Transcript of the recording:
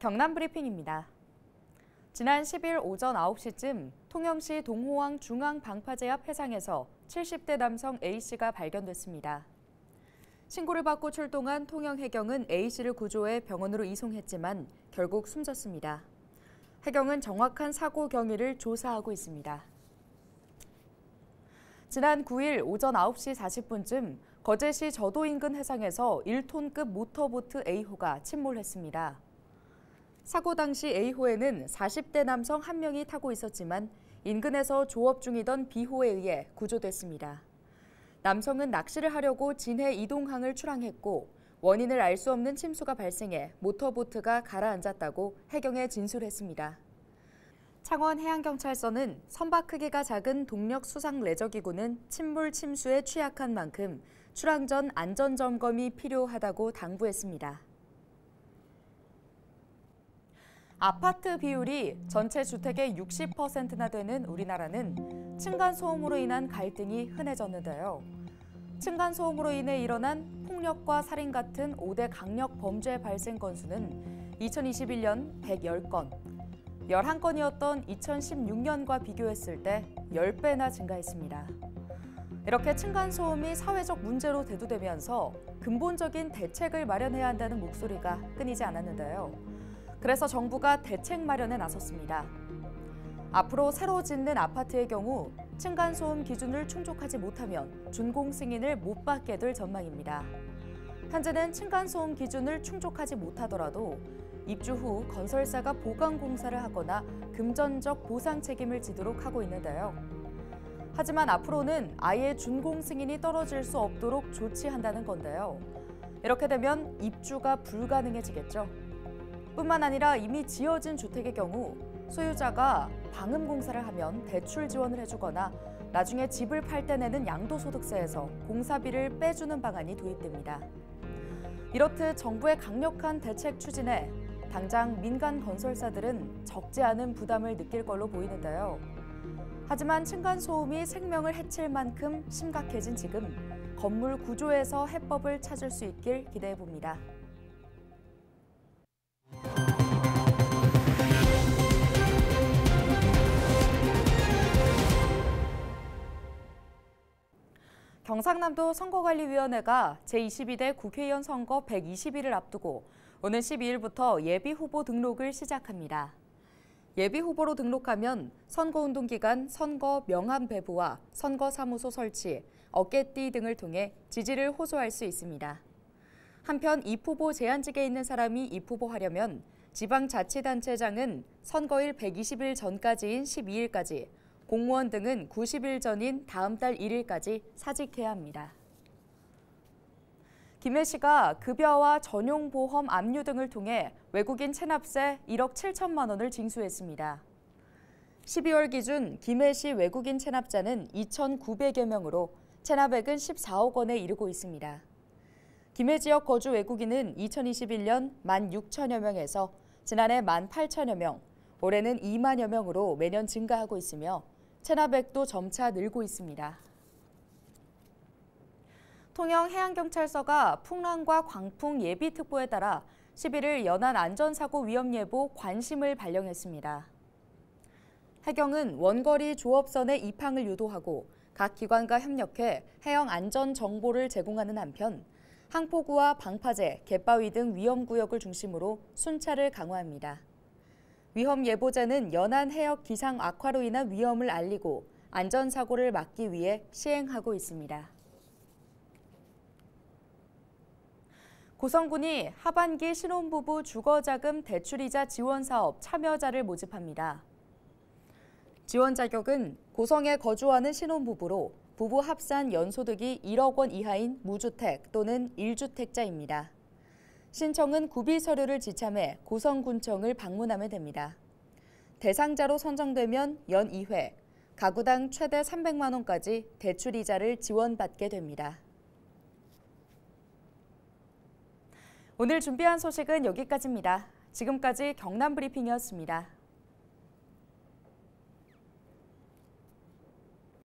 경남 브리핑입니다. 지난 10일 오전 9시쯤 통영시 동호항 중앙방파제 앞 해상에서 70대 남성 A씨가 발견됐습니다. 신고를 받고 출동한 통영해경은 A씨를 구조해 병원으로 이송했지만 결국 숨졌습니다. 해경은 정확한 사고 경위를 조사하고 있습니다. 지난 9일 오전 9시 40분쯤 거제시 저도 인근 해상에서 1톤급 모터보트 A호가 침몰했습니다. 사고 당시 A호에는 40대 남성 1명이 타고 있었지만 인근에서 조업 중이던 B호에 의해 구조됐습니다. 남성은 낚시를 하려고 진해 이동항을 출항했고 원인을 알 수 없는 침수가 발생해 모터보트가 가라앉았다고 해경에 진술했습니다. 창원해양경찰서는 선박 크기가 작은 동력 수상 레저기구는 침몰 침수에 취약한 만큼 출항 전 안전점검이 필요하다고 당부했습니다. 아파트 비율이 전체 주택의 60%나 되는 우리나라는 층간소음으로 인한 갈등이 흔해졌는데요. 층간소음으로 인해 일어난 폭력과 살인 같은 5대 강력 범죄 발생 건수는 2021년 110건, 11건이었던 2016년과 비교했을 때 10배나 증가했습니다. 이렇게 층간소음이 사회적 문제로 대두되면서 근본적인 대책을 마련해야 한다는 목소리가 끊이지 않았는데요. 그래서 정부가 대책 마련에 나섰습니다. 앞으로 새로 짓는 아파트의 경우 층간소음 기준을 충족하지 못하면 준공 승인을 못 받게 될 전망입니다. 현재는 층간소음 기준을 충족하지 못하더라도 입주 후 건설사가 보강 공사를 하거나 금전적 보상 책임을 지도록 하고 있는데요. 하지만 앞으로는 아예 준공 승인이 떨어질 수 없도록 조치한다는 건데요. 이렇게 되면 입주가 불가능해지겠죠. 뿐만 아니라 이미 지어진 주택의 경우 소유자가 방음 공사를 하면 대출 지원을 해주거나 나중에 집을 팔 때 내는 양도소득세에서 공사비를 빼주는 방안이 도입됩니다. 이렇듯 정부의 강력한 대책 추진에 당장 민간 건설사들은 적지 않은 부담을 느낄 걸로 보이는데요. 하지만 층간소음이 생명을 해칠 만큼 심각해진 지금 건물 구조에서 해법을 찾을 수 있길 기대해봅니다. 경상남도 선거관리위원회가 제22대 국회의원 선거 120일을 앞두고 오는 12일부터 예비후보 등록을 시작합니다. 예비후보로 등록하면 선거운동 기간 선거 명함 배부와 선거사무소 설치, 어깨띠 등을 통해 지지를 호소할 수 있습니다. 한편 입후보 제한직에 있는 사람이 입후보하려면 지방자치단체장은 선거일 120일 전까지인 12일까지, 공무원 등은 90일 전인 다음 달 1일까지 사직해야 합니다. 김해 시가 급여와 전용보험 압류 등을 통해 외국인 체납세 1억 7천만 원을 징수했습니다. 12월 기준 김해시 외국인 체납자는 2,900여 명으로 체납액은 14억 원에 이르고 있습니다. 김해 지역 거주 외국인은 2021년 16,000여 명에서 지난해 18,000여 명, 올해는 2만여 명으로 매년 증가하고 있으며 체납액도 점차 늘고 있습니다. 통영해양경찰서가 풍랑과 광풍 예비특보에 따라 11일 연안 안전사고 위험예보 관심을 발령했습니다. 해경은 원거리 조업선의 입항을 유도하고 각 기관과 협력해 해영 안전 정보를 제공하는 한편 항포구와 방파제, 갯바위 등 위험구역을 중심으로 순찰을 강화합니다. 위험예보제는 연안 해역 기상 악화로 인한 위험을 알리고 안전사고를 막기 위해 시행하고 있습니다. 고성군이 하반기 신혼부부 주거자금 대출이자 지원사업 참여자를 모집합니다. 지원 자격은 고성에 거주하는 신혼부부로 부부 합산 연소득이 1억 원 이하인 무주택 또는 1주택자입니다. 신청은 구비 서류를 지참해 고성군청을 방문하면 됩니다. 대상자로 선정되면 연 2회, 가구당 최대 300만 원까지 대출이자를 지원받게 됩니다. 오늘 준비한 소식은 여기까지입니다. 지금까지 경남 브리핑이었습니다.